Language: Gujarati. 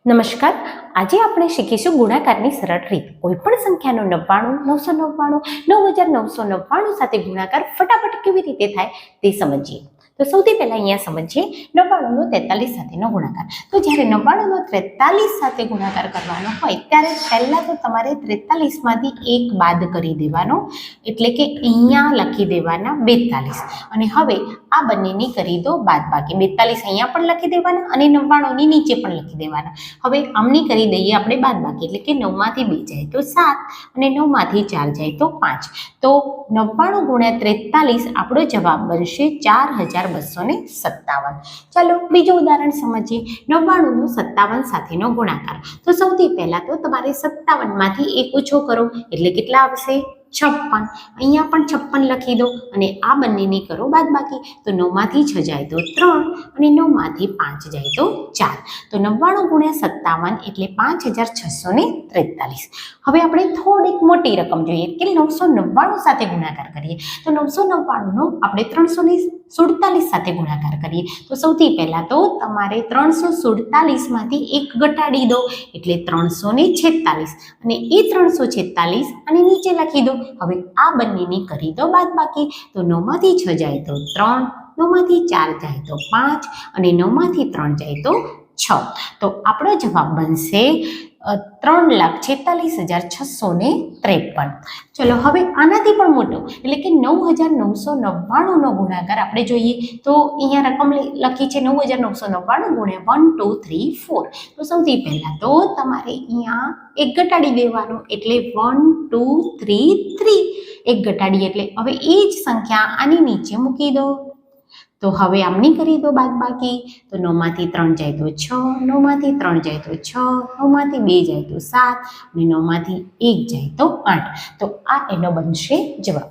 નમસ્કાર. આજે આપણે શીખીશું ગુણાકારની સરળ રીત. કોઈપણ સંખ્યાનો 99, 999, 9999 સાથે ગુણાકાર ફટાફટ કેવી રીતે થાય તે સમજીએ. તો સૌથી પહેલા અહીંયા સમજીએ 99 નો 43 સાથેનો ગુણાકાર. તો જ્યારે 99 નો 43 સાથે ગુણાકાર કરવાનો હોય ત્યારે પહેલા તો તમારે 43 માંથી 1 બાદ કરી દેવાનો, એટલે કે અહીંયા લખી દેવાના 42 અને હવે આ બંનેની કરી દો બાદબાકી. 42 અહીંયા પણ લખી દેવાના અને 99 ની નીચે પણ લખી દેવાના. હવે આમની કરી દઈએ આપણે બાદબાકી, એટલે કે 9 માંથી 2 જાય તો 7 અને 9 માંથી 4 જાય તો 5. તો 99 ગુણ્યા 43 આપણો જવાબ બનશે 4257. ચાલો બીજું ઉદાહરણ સમજીએ. 99 નો 57 સાથેનો ગુણાકાર. તો સૌથી પહેલા તો તમારે 57 માંથી 1 ઓછો કરો એટલે કેટલા આવશે? 56. અહીંયા પણ 56 લખી દો અને આ બંનેની કરો બાદબાકી. તો 9 માંથી 6 જાય તો 3 અને 9 માંથી 5 જાય તો 4. તો 99 ગુણ્યા 57 એટલે 5643. હવે આપણે થોડીક મોટી રકમ જોઈએ કે 999 સાથે ગુણાકાર કરીએ. તો 999 નો આપણે 347 સાથે ગુણાકાર કરીએ. તો સૌથી પહેલા તો તમારે 347 માંથી 1 ઘટાડી દો એટલે 346 અને એ 346 અને નીચે લખી દો. હવે આ બંનેની કરી દો બાદબાકી. તો 9 માંથી 6 જાય તો 3, 9 માંથી 4 જાય તો 5 અને 9 માંથી 3 જાય તો 6. તો આપણો જવાબ બનશે 3,46,653. ચલો હવે આનાથી પણ મોટો એટલે કે 9,999 નો ગુણાકાર આપણે જોઈએ. તો અહીંયા રકમ લખી છે 9,999 ગુણ્યા 1 2 3 4. તો સૌથી પહેલા તો તમારે અહીંયા 1 ઘટાડી દેવાનો એટલે 1 2 3 3. 1 ઘટાડી એટલે હવે એ જ સંખ્યા આની નીચે મૂકી દો. તો હવે આમની કરી દો બાદબાકી. તો 9 માંથી 3 જાય તો 6, 9 માંથી 3 જાય તો 6, 9 માંથી 2 જાય તો 7 અને 9 માંથી 1 જાય તો 8. તો આ એનો બનશે જવાબ.